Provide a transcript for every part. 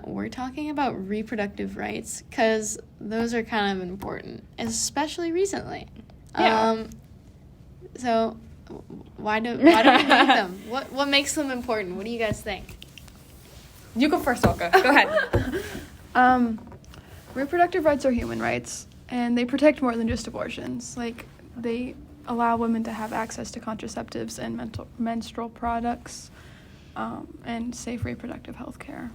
we're talking about reproductive rights because those are kind of important, especially recently. Yeah. So why do we need them? What makes them important? What do you guys think? You go first, Olga. Go ahead. Reproductive rights are human rights, and they protect more than just abortions. Like, they allow women to have access to contraceptives and menstrual products, and safe reproductive health care.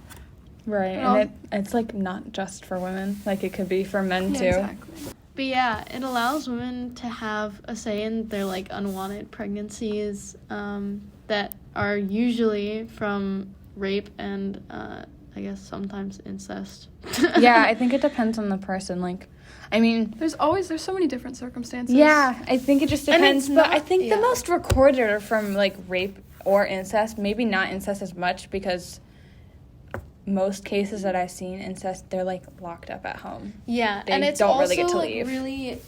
Right, and it's, like, not just for women. Like, it could be for men, too. Exactly. But yeah, it allows women to have a say in their, like, unwanted pregnancies that are usually from rape and, I guess, sometimes incest. Yeah, I think it depends on the person. Like, I mean... There's so many different circumstances. Yeah, I think it just depends. But I think the yeah. most recorded are from, like, rape or incest. Maybe not incest as much because... most cases that I've seen, incest, they're, like, locked up at home. Yeah, they and it's don't also, really get to like, leave. really,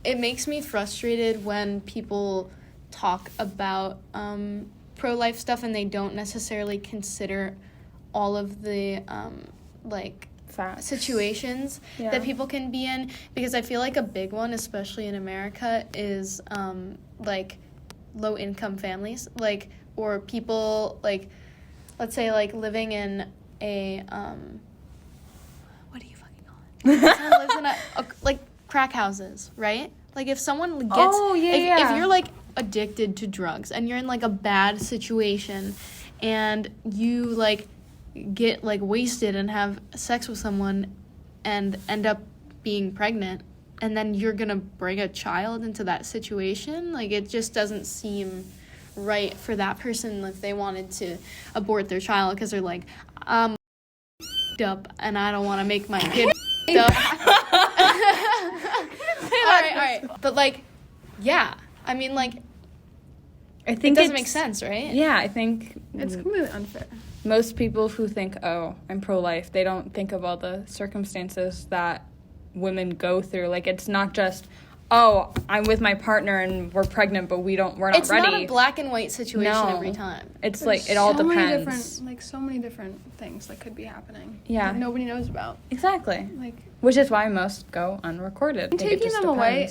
it makes me frustrated when people talk about pro-life stuff and they don't necessarily consider all of the, like, Facts. situations that people can be in, because I feel like a big one, especially in America, is, like, low-income families, like, or people, like, let's say, like, living in a, what do you fucking call it? Someone lives in a, like, crack houses, right? Like, if someone gets, if you're, like, addicted to drugs and you're in, like, a bad situation and you, like, get, like, wasted and have sex with someone and end up being pregnant, and then you're gonna bring a child into that situation, like, it just doesn't seem right for that person if they wanted to abort their child because they're like, I'm up and I don't want to make my kid up. all right. But, like, yeah. I mean, like, I think it doesn't make sense, right? Yeah, I think... It's completely unfair. Most people who think, oh, I'm pro-life, they don't think of all the circumstances that women go through. Like, it's not just... oh, I'm with my partner and we're pregnant, but we're not ready. It's not a black and white situation every time. It's There's like, it all so depends. So many different things that could be happening. Yeah. That nobody knows about. Exactly. Like, which is why most go unrecorded. and taking them away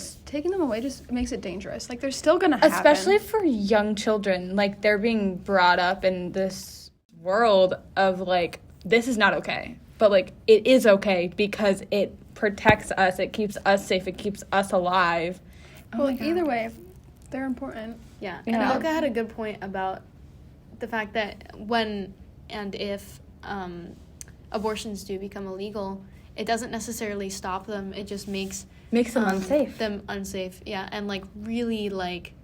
just makes it dangerous. Like, they're still gonna happen. Especially for young children. Like, they're being brought up in this world of, like, this is not okay. But, like, it is okay because it protects us, it keeps us safe, it keeps us alive. Well, either way, they're important. Yeah. And Olga had a good point about the fact that when and if abortions do become illegal, it doesn't necessarily stop them, it just makes them unsafe. Yeah, and, like, really, like,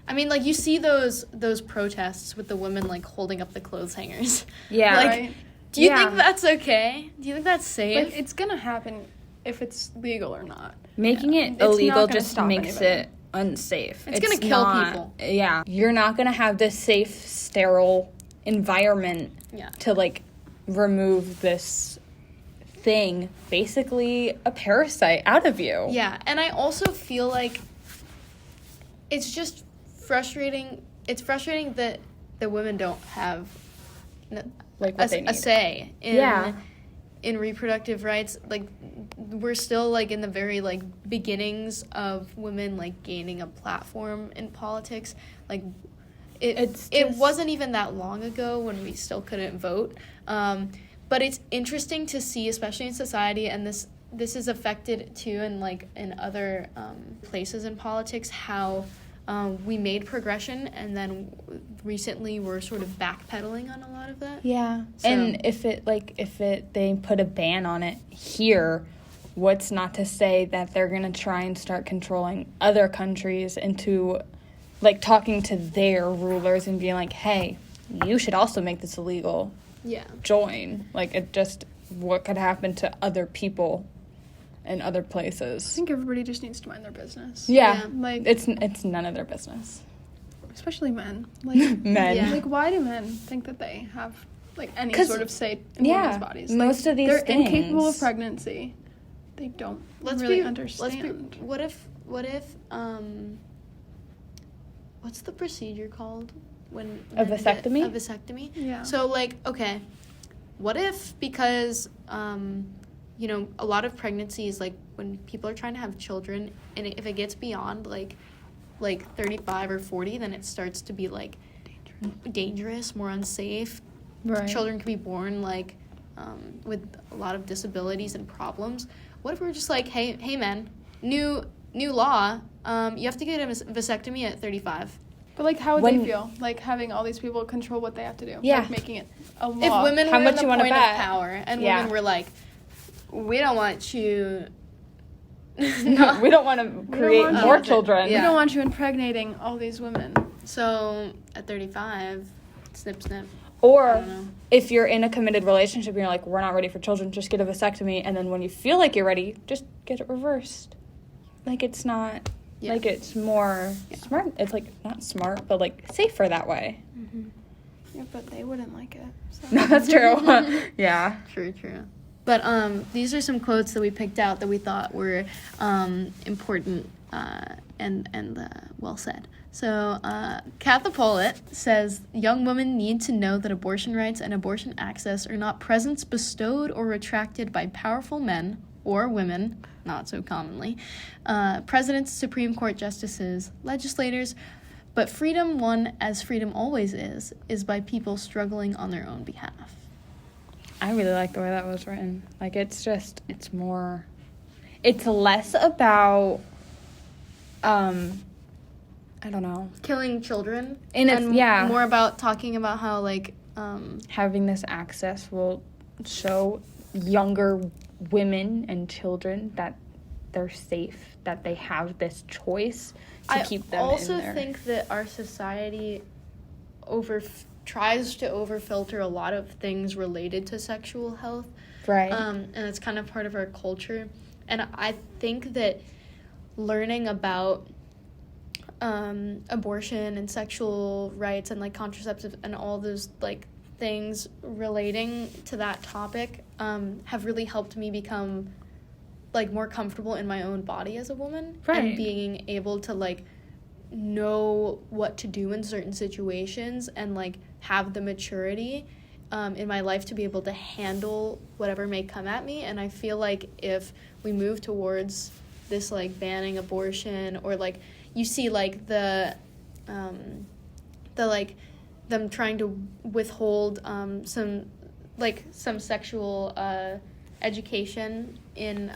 I mean, like, you see those protests with the women, like, holding up the clothes hangers. Yeah. Like, right? do you think that's okay? Do you think that's safe? But it's gonna happen if it's legal or not. Making it illegal just makes it unsafe. It's gonna kill people. Yeah. You're not gonna have this safe, sterile environment to, like, remove this thing, basically a parasite, out of you. Yeah, and I also feel like it's just frustrating. It's frustrating that the women don't have... like what they need. A say in reproductive rights. Like, we're still, like, in the very, like, beginnings of women, like, gaining a platform in politics. Like, it wasn't even that long ago when we still couldn't vote. But it's interesting to see, especially in society, and this is affected too in, like, in other places in politics, how we made progression, and then recently we're sort of backpedaling on a lot of that. Yeah. So, and if they put a ban on it here, what's not to say that they're going to try and start controlling other countries into, like, talking to their rulers and being like, hey, you should also make this illegal. Yeah. Join. Like, it just, what could happen to other people in other places. I think everybody just needs to mind their business. Yeah. Like, it's none of their business. Especially men. Like, men. Yeah. Like, why do men think that they have, like, any sort of say in women's bodies? Like, most of these they're things. incapable of pregnancy. They don't really understand. What if what's the procedure called when A vasectomy? a vasectomy? Yeah. So, like, okay, what if, because, you know, a lot of pregnancies, like, when people are trying to have children, and if it gets beyond, like 35 or 40, then it starts to be, like, dangerous, more unsafe. Right. Children can be born, like, with a lot of disabilities and problems. What if we were just like, hey, man, new law, you have to get a vasectomy at 35. But, like, how would they feel? Like, having all these people control what they have to do. Yeah. Like, making it a law. If women How were much in you the wanna point of bet? power, and Yeah. women were like, we don't want you... No, we don't want to create want more you- children. Yeah. We don't want you impregnating all these women. So, at 35, snip, snip. I Or don't know. if you're in a committed relationship and you're like, we're not ready for children, just get a vasectomy. And then when you feel like you're ready, just get it reversed. Like, it's not, Yeah. like, it's more smart. It's, like, not smart, but, like, safer that way. Yeah, but they wouldn't like it. So. No, that's true. Yeah. True. But these are some quotes that we picked out that we thought were important and well said. So, Katha Pollitt says, young women need to know that abortion rights and abortion access are not presents bestowed or retracted by powerful men or women, not so commonly, presidents, Supreme Court justices, legislators, but freedom won, as freedom always is by people struggling on their own behalf. I really like the way that was written. Like, it's just, it's more, it's less about, I don't know. Killing children. And it's, yeah. More about talking about how, like, Having this access will show younger women and children that they're safe, that they have this choice to keep them in there. I also think that our society tries to overfilter a lot of things related to sexual health. Right. And it's kind of part of our culture. And I think that learning about abortion and sexual rights and, like, contraceptive and all those, like, things relating to that topic have really helped me become, like, more comfortable in my own body as a woman. Right. And being able to, like, know what to do in certain situations and, like, have the maturity in my life to be able to handle whatever may come at me. And I feel like if we move towards this, like, banning abortion, or, like, you see, like, the like, them trying to withhold some sexual education in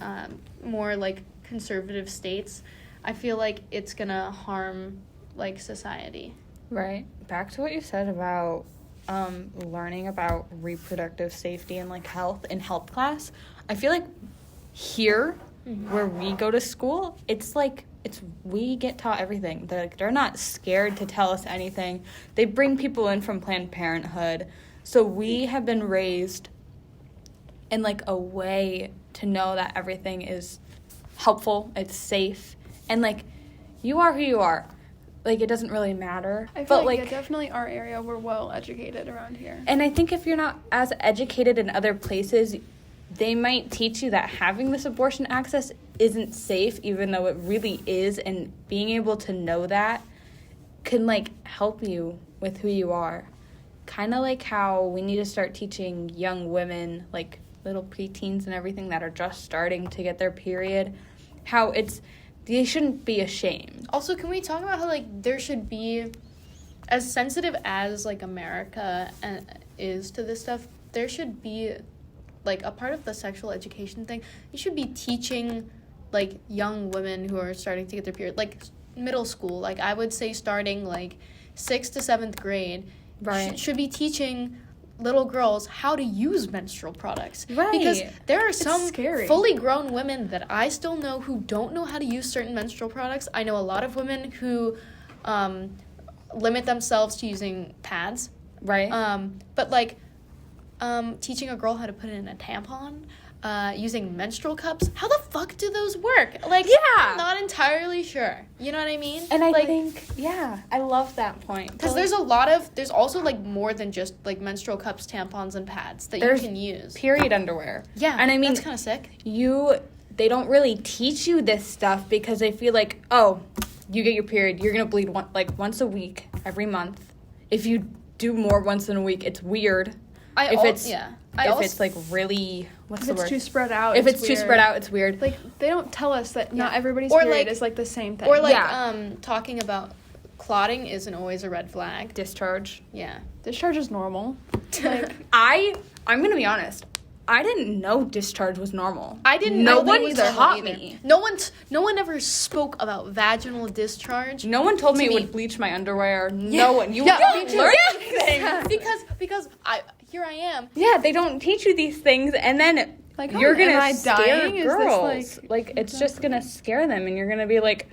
more, like, conservative states, I feel like it's gonna harm, like, society. Right. Back to what you said about learning about reproductive safety and, like, health in health class. I feel like here, where we go to school, it's like, we get taught everything. They're not scared to tell us anything. They bring people in from Planned Parenthood. So we have been raised in, like, a way to know that everything is helpful, it's safe, and, like, you are who you are. Like, it doesn't really matter. I feel but like, yeah, definitely our area, we're well educated around here. And I think if you're not as educated in other places, they might teach you that having this abortion access isn't safe, even though it really is, and being able to know that can, like, help you with who you are. Kind of like how we need to start teaching young women, like little preteens and everything that are just starting to get their period, how they shouldn't be ashamed. Also, can we talk about how, like, there should be, as sensitive as, like, America is to this stuff, there should be, like, a part of the sexual education thing. You should be teaching, like, young women who are starting to get their period, like, middle school. Like, I would say starting, like, 6th to 7th grade. Right. Should be teaching little girls how to use menstrual products. Right. Because there are some scary. fully grown women that I still know who don't know how to use certain menstrual products. I know a lot of women who limit themselves to using pads. Right. But, like, teaching a girl how to put in a tampon, using menstrual cups, how the fuck do those work? Like, Yeah. I'm not entirely sure. You know what I mean? And I like, think, yeah, I love that point. because there's also, like, more than just, like, menstrual cups, tampons, and pads that There's you can use. period underwear. Yeah, and I mean, that's kind of sick. they don't really teach you this stuff because they feel like, oh, you get your period, you're gonna bleed once a week, every month. If you do more once in a week, it's weird. It's like really, what's the word? If it's too spread out, If it's too spread out, it's weird. Like, they don't tell us that not everybody's Or, period like- is, like, the same thing. Or, like, talking about clotting isn't always a red flag. Discharge. Yeah. Discharge is normal. Like, I'm gonna be honest. I didn't know discharge was normal. I didn't No know that one it was taught normal either. me. No one ever spoke about vaginal discharge. No one told me it me. would bleach my underwear. No one. You Yeah, don't me too. learn Yeah. things. because here I am. Yeah, they don't teach you these things, and then Like, you're am gonna I scare dying? Is this, girls. like- It's just gonna scare them, and you're gonna be like,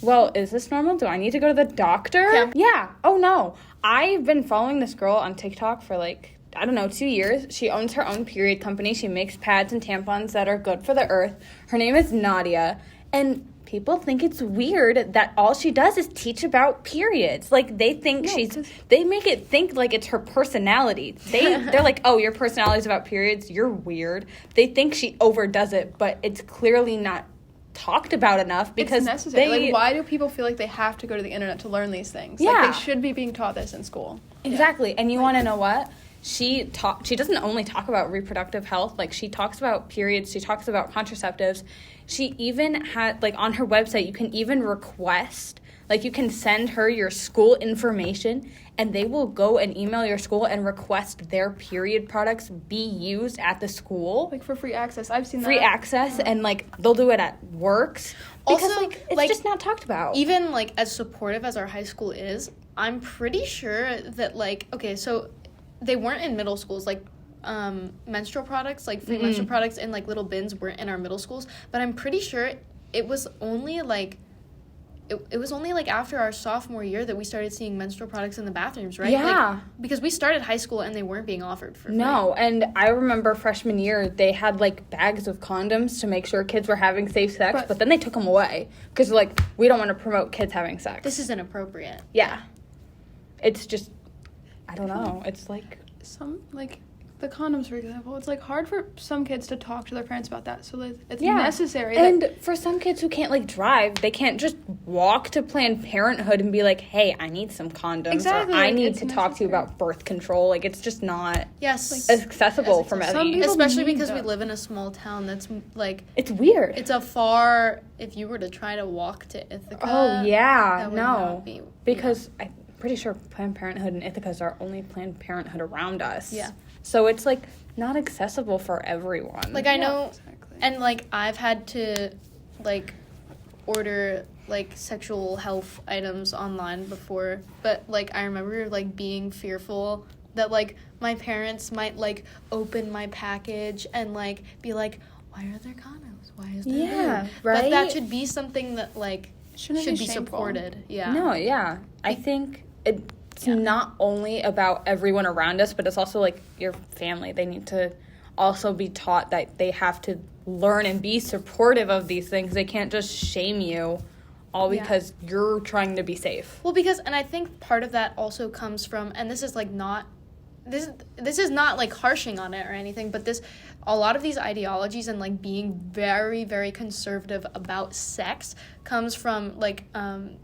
"Well, is this normal? Do I need to go to the doctor?" Yeah. Yeah. Oh no, I've been following this girl on TikTok for like, I don't know, 2 years. She owns her own period company. She makes pads and tampons that are good for the earth. Her name is Nadia, and people think it's weird that all she does is teach about periods. Like, they think they make it think like it's her personality. They're like, oh, your personality's about periods, you're weird. They think she overdoes it, but it's clearly not talked about enough because it's necessary. Like, why do people feel like they have to go to the internet to learn these things? Yeah. Like, they should be being taught this in school. Exactly. And you want to know what? She doesn't only talk about reproductive health. Like, she talks about periods. She talks about contraceptives. She even had, like, on her website, you can even request, like, you can send her your school information, and they will go and email your school and request their period products be used at the school. Like, for free access. I've seen Free that. access, and, like, they'll do it at works. Because, Also, like, it's like, just not talked about. Even, like, as supportive as our high school is, I'm pretty sure that, like, okay, so they weren't in middle schools. Like, menstrual products, like free menstrual products in, like, little bins weren't in our middle schools. But I'm pretty sure it was only, like, it was only, like, after our sophomore year that we started seeing menstrual products in the bathrooms, right? Yeah. Like, because we started high school and they weren't being offered for free. No, and I remember freshman year, they had, like, bags of condoms to make sure kids were having safe sex, but then they took them away. Because, like, we don't want to promote kids having sex. This is inappropriate. Yeah. It's just, I don't know. It's, like... Some, like, the condoms, for example, it's, like, hard for some kids to talk to their parents about that. So, like, it's necessary. And for some kids who can't, like, drive, they can't just walk to Planned Parenthood and be like, hey, I need some condoms. Exactly, Or I like, need it's to talk to you necessary. about birth control. Like, it's just not Yes. accessible for Some many. people Especially need because we them. live in a small town that's, like, It's weird. it's a far, if you were to try to walk to Ithaca. Oh, yeah. that would No. not be, Because I'm pretty sure Planned Parenthood and Ithaca's are only Planned Parenthood around us. Yeah. So it's, like, not accessible for everyone. Like, I know, exactly. and, like, I've had to, like, order, like, sexual health items online before, but, like, I remember, like, being fearful that, like, my parents might, like, open my package and, like, be like, why are there condoms? Why is there Yeah, lube? right? But that should be something that, like, Shouldn't should be be shameful. supported. Yeah. No, yeah. I think it's not only about everyone around us, but it's also, like, your family. They need to also be taught that they have to learn and be supportive of these things. They can't just shame you all because you're trying to be safe. Well, because, and I think part of that also comes from, and this is, like, not, this is not, like, harshing on it or anything, but a lot of these ideologies and, like, being very, very conservative about sex comes from, like,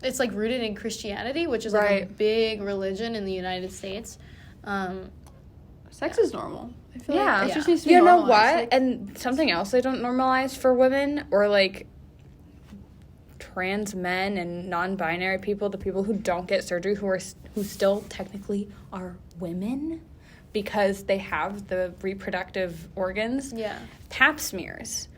it's, like, rooted in Christianity, which is, like, a big religion in the United States. Sex is normal. I feel Yeah. like it just needs to be You know normalized. what? Like, And something else they don't normalize for women, or, like, trans men and non-binary people, the people who don't get surgery, who still technically are women because they have the reproductive organs. Yeah. Pap smears.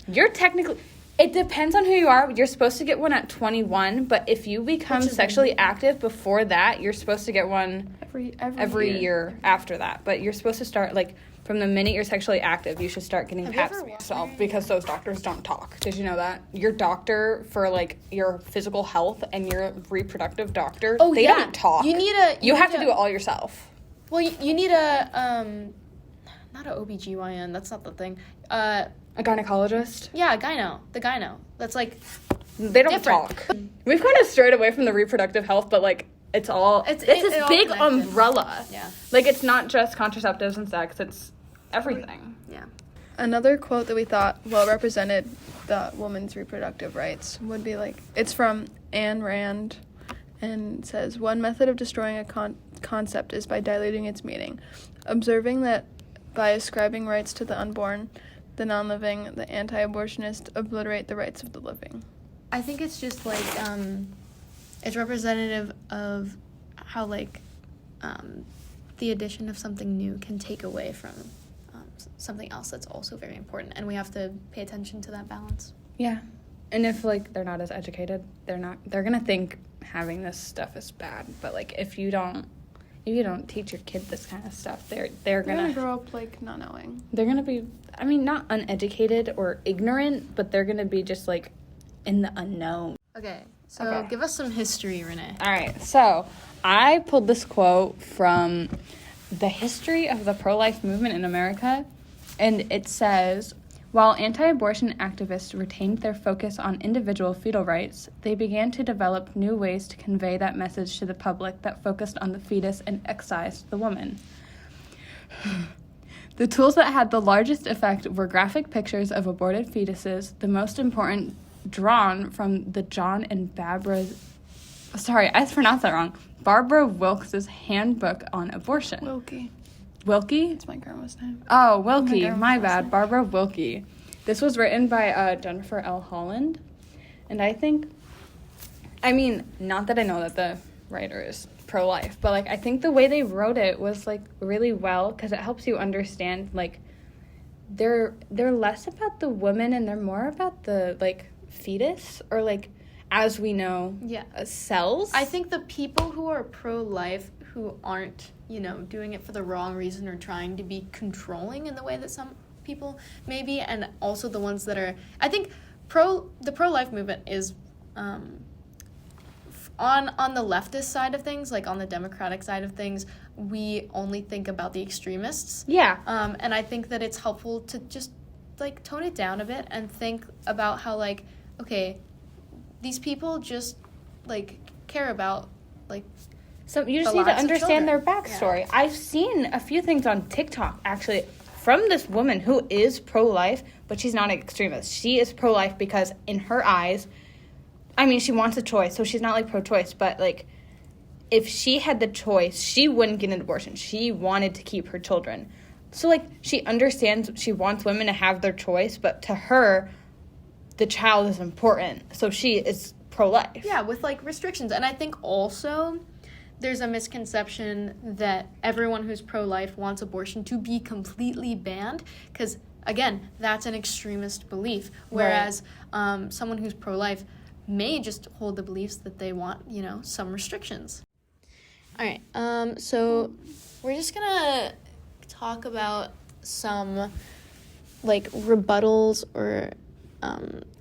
You're technically... It depends on who you are. You're supposed to get one at 21, but if you become sexually active before that, you're supposed to get one every year after that. But you're supposed to start, like, from the minute you're sexually active, you should start getting pap smears yourself, because those doctors don't talk. Did you know that? Your doctor for, like, your physical health and your reproductive doctor, they don't talk. You have to do it all yourself. Well, you need a, not a OBGYN, that's not the thing. A gynecologist? Yeah, the gyno. That's, like, They don't different. talk. We've kind of strayed away from the reproductive health, but, like, it's this all big connected. umbrella. Yeah. Like, it's not just contraceptives and sex, it's everything. Yeah. another quote that we thought well represented the woman's reproductive rights would be, like, it's from Ayn Rand, and it says, one method of destroying a concept is by diluting its meaning. observing that by ascribing rights to the unborn, the non-living, the anti-abortionists obliterate the rights of the living. I think it's just like it's representative of how like the addition of something new can take away from something else that's also very important, and we have to pay attention to that balance. Yeah. And if like they're not as educated, they're gonna think having this stuff is bad. But like if you don't teach your kid this kind of stuff, they're gonna grow up like not knowing. They're gonna be, I mean, not uneducated or ignorant, but they're gonna be just like in the unknown. Okay, so give us some history, Renee. All right, so I pulled this quote from The History of the Pro-Life Movement in America, and it says, while anti-abortion activists retained their focus on individual fetal rights, they began to develop new ways to convey that message to the public that focused on the fetus and excised the woman. The tools that had the largest effect were graphic pictures of aborted fetuses, the most important drawn from the John and Barbara Wilkes' Handbook on Abortion. Wilkie? It's my grandma's name. Oh, Wilkie. My bad. Barbara Wilkie. This was written by Jennifer L. Holland. And I think, I mean, not that I know that the writer is pro-life, but, like, I think the way they wrote it was, like, really well, because it helps you understand, like, they're less about the woman and they're more about the, like, fetus or, like, as we know, cells. I think the people who are pro-life who aren't, doing it for the wrong reason or trying to be controlling in the way that some people may be, and also the ones that are, I think the pro-life movement is on the leftist side of things, like on the Democratic side of things, we only think about the extremists. Yeah. And I think that it's helpful to just, like, tone it down a bit and think about how, like, okay, these people just, like, care about, like, so you just need to understand their backstory. Yeah. I've seen a few things on TikTok, actually, from this woman who is pro-life, but she's not an extremist. She is pro-life because in her eyes, I mean, she wants a choice, so she's not, like, pro-choice, but, like, if she had the choice, she wouldn't get an abortion. She wanted to keep her children. So, like, she understands, she wants women to have their choice, but to her, the child is important. So she is pro-life. Yeah, with, like, restrictions. And I think also there's a misconception that everyone who's pro-life wants abortion to be completely banned, because, again, that's an extremist belief, whereas someone who's pro-life may just hold the beliefs that they want, some restrictions. All right, so we're just gonna talk about some, like, rebuttals or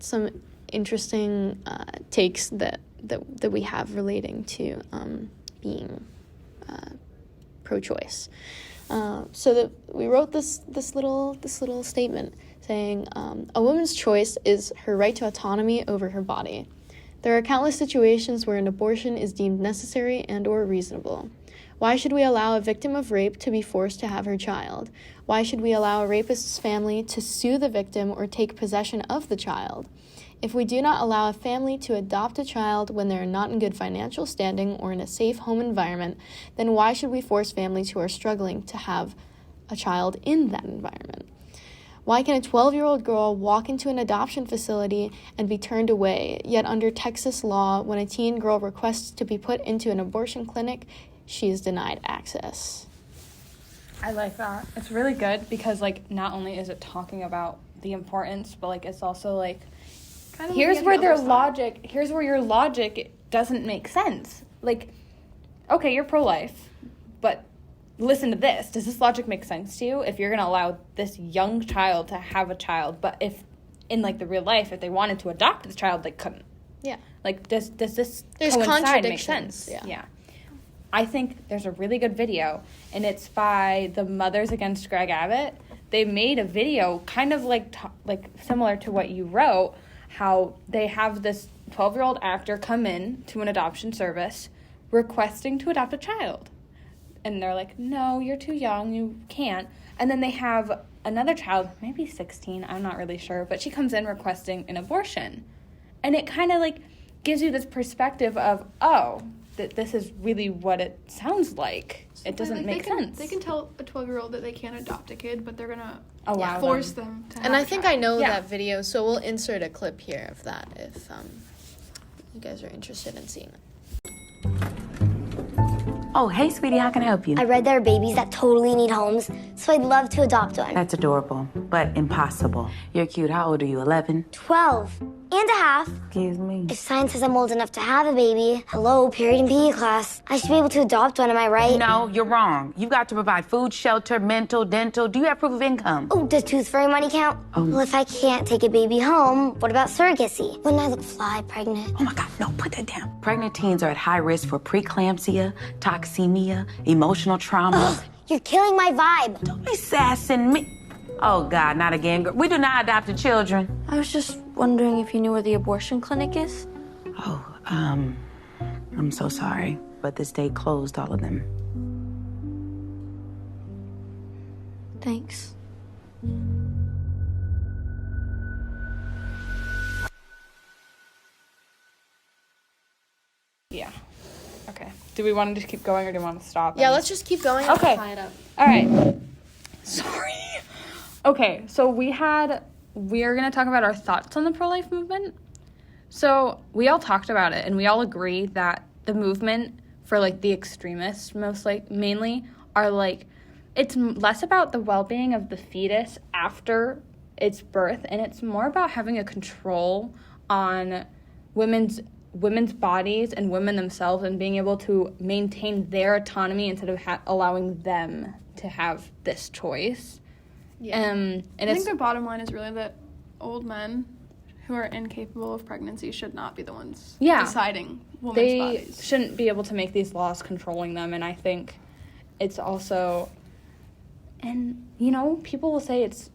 some interesting takes that we have relating to being pro-choice. So that we wrote this little statement saying, a woman's choice is her right to autonomy over her body. There are countless situations where an abortion is deemed necessary and or reasonable. Why should we allow a victim of rape to be forced to have her child? Why should we allow a rapist's family to sue the victim or take possession of the child? If we do not allow a family to adopt a child when they are not in good financial standing or in a safe home environment, then why should we force families who are struggling to have a child in that environment? Why can a 12-year-old girl walk into an adoption facility and be turned away, yet under Texas law, when a teen girl requests to be put into an abortion clinic, she is denied access? I like that. It's really good because, like, not only is it talking about the importance, but, like, it's also, like, kind of here's where your logic doesn't make sense. Like, okay, you're pro-life, but listen to this. Does this logic make sense to you? If you're going to allow this young child to have a child, but if in, like, the real life, if they wanted to adopt this child, they couldn't. Yeah. Like, does this There's coincide, make sense? Yeah. I think there's a really good video, and it's by the Mothers Against Greg Abbott. They made a video kind of like similar to what you wrote, how they have this 12-year-old actor come in to an adoption service requesting to adopt a child. And they're like, no, you're too young, you can't. And then they have another child, maybe 16, I'm not really sure, but she comes in requesting an abortion. And it kind of, like, gives you this perspective of, oh, this is really what it sounds like. It doesn't make sense. They can tell a 12-year-old that they can't adopt a kid, but they're gonna allow force them to have And I a think child. I know that video, so we'll insert a clip here of that if you guys are interested in seeing it. Oh, hey, sweetie, how can I help you? I read there are babies that totally need homes, so I'd love to adopt one. That's adorable, but impossible. You're cute. How old are you, 11? 12 and a half. Excuse me. If science says I'm old enough to have a baby, hello, period in PE class, I should be able to adopt one, am I right? No, you're wrong. You've got to provide food, shelter, mental, dental. Do you have proof of income? Oh, does tooth fairy money count? Oh. Well, if I can't take a baby home, what about surrogacy? Wouldn't I look fly pregnant? Oh my God, no, put that down. Pregnant teens are at high risk for preeclampsia, toxemia, emotional trauma. Ugh, you're killing my vibe. Don't be sassing me. Oh God, not again, girl. We do not adopt children. I was just wondering if you knew where the abortion clinic is? Oh, I'm so sorry, but this day closed all of them. Thanks. Yeah. Okay. Do we want to just keep going or do we want to stop? Yeah, let's just keep going and Okay. tie it up. All right. Sorry. Okay, so we're going to talk about our thoughts on the pro-life movement. So we all talked about it, and we all agree that the movement for, like, the extremists mainly are, like, it's less about the well-being of the fetus after its birth, and it's more about having a control on women's bodies and women themselves and being able to maintain their autonomy instead of allowing them to have this choice. Yeah. And I think the bottom line is really that old men who are incapable of pregnancy should not be the ones deciding women's they bodies. shouldn't be able to make these laws controlling them. And I think it's also, and you know, people will say it's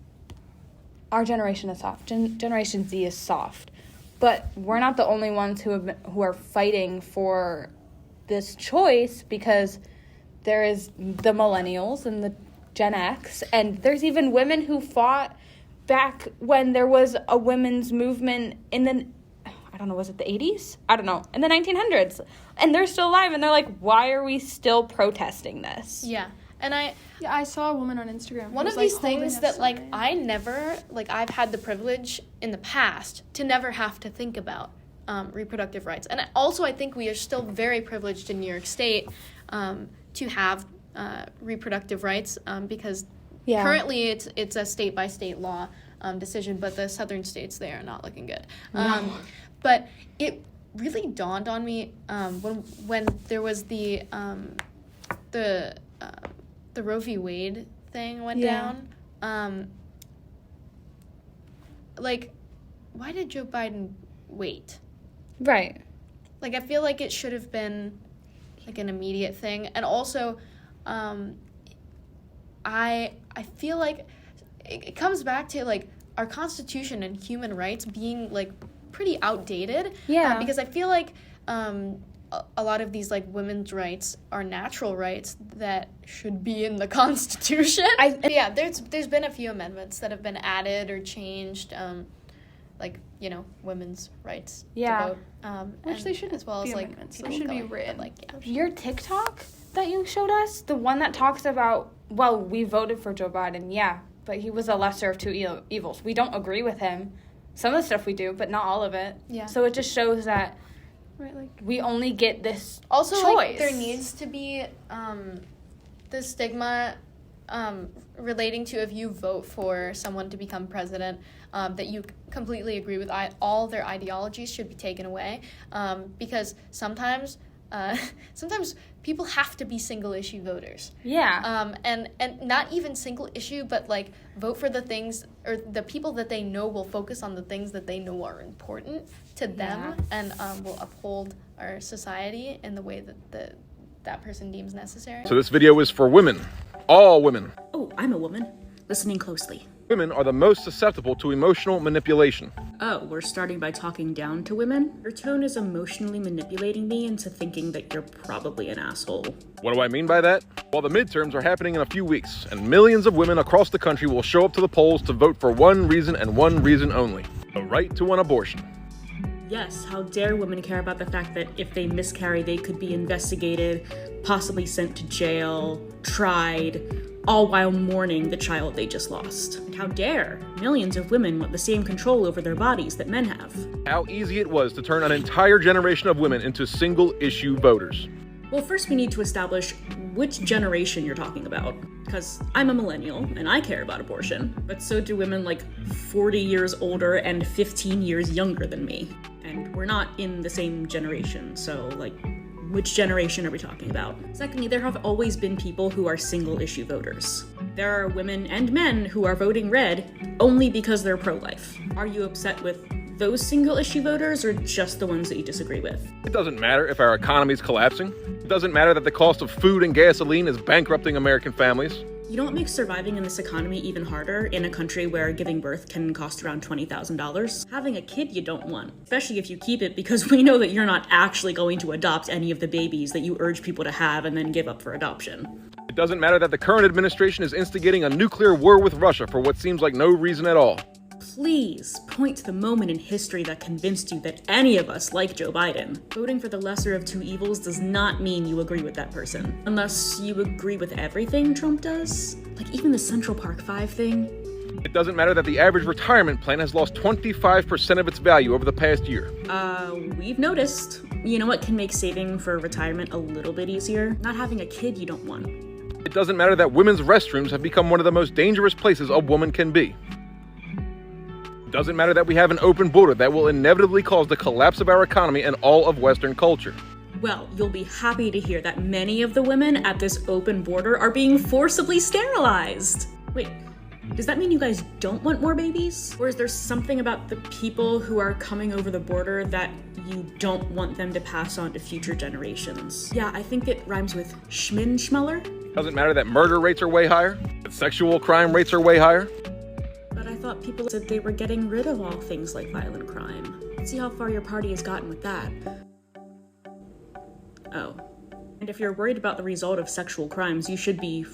our generation is soft, Generation Z is soft, but we're not the only ones who are fighting for this choice, because there is the millennials and the Gen X, and there's even women who fought back when there was a women's movement in the, I don't know, was it the 80s? I don't know, in the 1900s. And they're still alive, and they're like, why are we still protesting this? Yeah. And I saw a woman on Instagram. one of these things that, like, I never, like, I've had the privilege in the past to never have to think about reproductive rights. And also, I think we are still very privileged in New York State to have reproductive rights because currently it's a state-by-state law decision, but the southern states, they are not looking good. But it really dawned on me when there was the Roe v. Wade thing went down. Like, why did Joe Biden wait? Right. Like, I feel like it should have been, like, an immediate thing. And also, I feel like it comes back to, like, our Constitution and human rights being, like, pretty outdated. Yeah. Because I feel like a lot of these, like, women's rights are natural rights that should be in the Constitution. Yeah, there's been a few amendments that have been added or changed, like, you know, women's rights to vote. Which they shouldn't as well be as, like, amendments. people They should be going, written. but, like, yeah. Your TikTok that you showed us, the one that talks about, well, we voted for Joe Biden, yeah, but he was a lesser of two evils. We don't agree with him. Some of the stuff we do, but not all of it. Yeah. So it just shows that we only get this also choice. Like, there needs to be the stigma relating to if you vote for someone to become president that you completely agree with all their ideologies should be taken away, because sometimes people have to be single issue voters. Yeah. And not even single issue, but, like, vote for the things or the people that they know will focus on the things that they know are important to them and will uphold our society in the way that that person deems necessary. So this video is for women. All women. Oh, I'm a woman. Listening closely. Women are the most susceptible to emotional manipulation. Oh, we're starting by talking down to women? Your tone is emotionally manipulating me into thinking that you're probably an asshole. What do I mean by that? Well, the midterms are happening in a few weeks, and millions of women across the country will show up to the polls to vote for one reason and one reason only: the right to an abortion. Yes, how dare women care about the fact that if they miscarry, they could be investigated, possibly sent to jail, tried, all while mourning the child they just lost. And how dare millions of women want the same control over their bodies that men have. How easy it was to turn an entire generation of women into single-issue voters. Well, first we need to establish which generation you're talking about. Because I'm a millennial, and I care about abortion, but so do women like 40 years older and 15 years younger than me. And we're not in the same generation, so like, which generation are we talking about? Secondly, there have always been people who are single-issue voters. There are women and men who are voting red only because they're pro-life. Are you upset with those single-issue voters or just the ones that you disagree with? It doesn't matter if our economy is collapsing. It doesn't matter that the cost of food and gasoline is bankrupting American families. You know what makes surviving in this economy even harder in a country where giving birth can cost around $20,000? Having a kid you don't want, especially if you keep it, because we know that you're not actually going to adopt any of the babies that you urge people to have and then give up for adoption. It doesn't matter that the current administration is instigating a nuclear war with Russia for what seems like no reason at all. Please point to the moment in history that convinced you that any of us like Joe Biden. Voting for the lesser of two evils does not mean you agree with that person. Unless you agree with everything Trump does. Like even the Central Park 5 thing. It doesn't matter that the average retirement plan has lost 25% of its value over the past year. We've noticed. You know what can make saving for retirement a little bit easier? Not having a kid you don't want. It doesn't matter that women's restrooms have become one of the most dangerous places a woman can be. Doesn't matter that we have an open border that will inevitably cause the collapse of our economy and all of Western culture. Well, you'll be happy to hear that many of the women at this open border are being forcibly sterilized. Wait, does that mean you guys don't want more babies? Or is there something about the people who are coming over the border that you don't want them to pass on to future generations? Yeah, I think it rhymes with schmuller. Doesn't matter that murder rates are way higher, that sexual crime rates are way higher. But I thought people said they were getting rid of all things like violent crime. Let's see how far your party has gotten with that. Oh. And if you're worried about the result of sexual crimes, you should be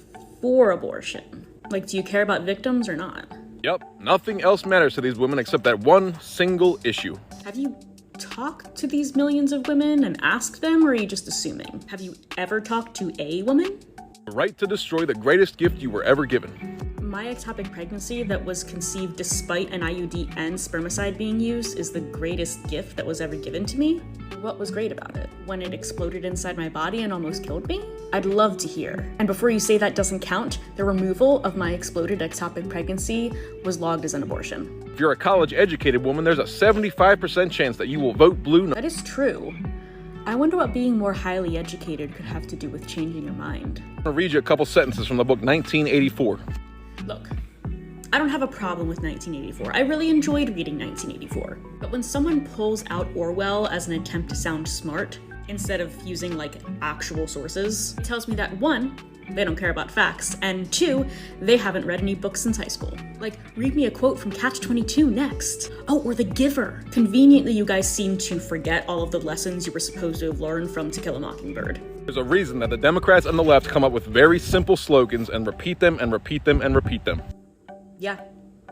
for abortion. Like, do you care about victims or not? Yep, nothing else matters to these women except that one single issue. Have you talked to these millions of women and asked them, or are you just assuming? Have you ever talked to a woman? The right to destroy the greatest gift you were ever given. My ectopic pregnancy that was conceived despite an IUD and spermicide being used is the greatest gift that was ever given to me. What was great about it? When it exploded inside my body and almost killed me? I'd love to hear. And before you say that doesn't count, the removal of my exploded ectopic pregnancy was logged as an abortion. If you're a college-educated woman, there's a 75% chance that you will vote blue. That is true. I wonder what being more highly educated could have to do with changing your mind. I'm gonna read you a couple sentences from the book 1984. Look, I don't have a problem with 1984. I really enjoyed reading 1984. But when someone pulls out Orwell as an attempt to sound smart, instead of using, like, actual sources, it tells me that, one, they don't care about facts, and two, they haven't read any books since high school. Like, read me a quote from Catch-22 next. Oh, or The Giver. Conveniently, you guys seem to forget all of the lessons you were supposed to have learned from To Kill a Mockingbird. There's a reason that the Democrats and the left come up with very simple slogans and repeat them and repeat them and repeat them. Yeah,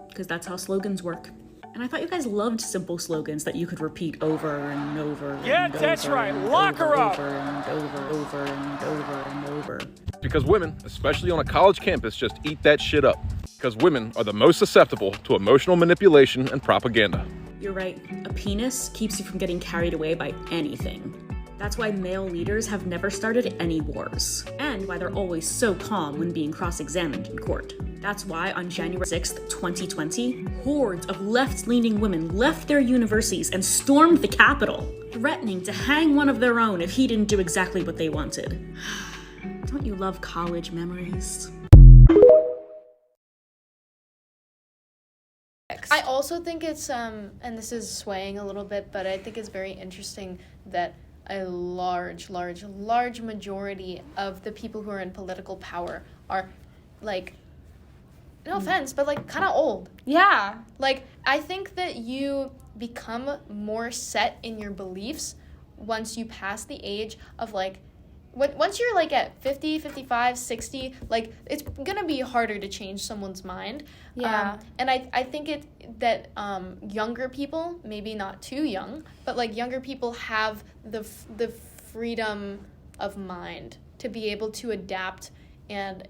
because that's how slogans work. And I thought you guys loved simple slogans that you could repeat over and over. Yeah, that's right. Lock her up. Over and over and over and over. Because women, especially on a college campus, just eat that shit up. Because women are the most susceptible to emotional manipulation and propaganda. You're right. A penis keeps you from getting carried away by anything. That's why male leaders have never started any wars, and why they're always so calm when being cross-examined in court. That's why on January 6th, 2020, hordes of left-leaning women left their universities and stormed the Capitol, threatening to hang one of their own if he didn't do exactly what they wanted. Don't you love college memories? I also think it's, and this is swaying a little bit, but I think it's very interesting that a large majority of the people who are in political power are, like, no offense, but, like, kind of old. Yeah. Like, I think that you become more set in your beliefs once you pass the age of, like, once you're like at 50, 55, 60, like it's gonna be harder to change someone's mind. Yeah. And I think that younger people, maybe not too young, but like younger people have the freedom of mind to be able to adapt and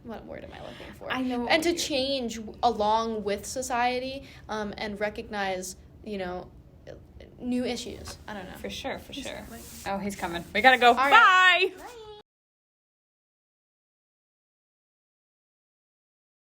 what word am I looking for? I know. And to change along with society, and recognize, new issues. I don't know. For sure. Oh, he's coming. We gotta go. All right. Bye.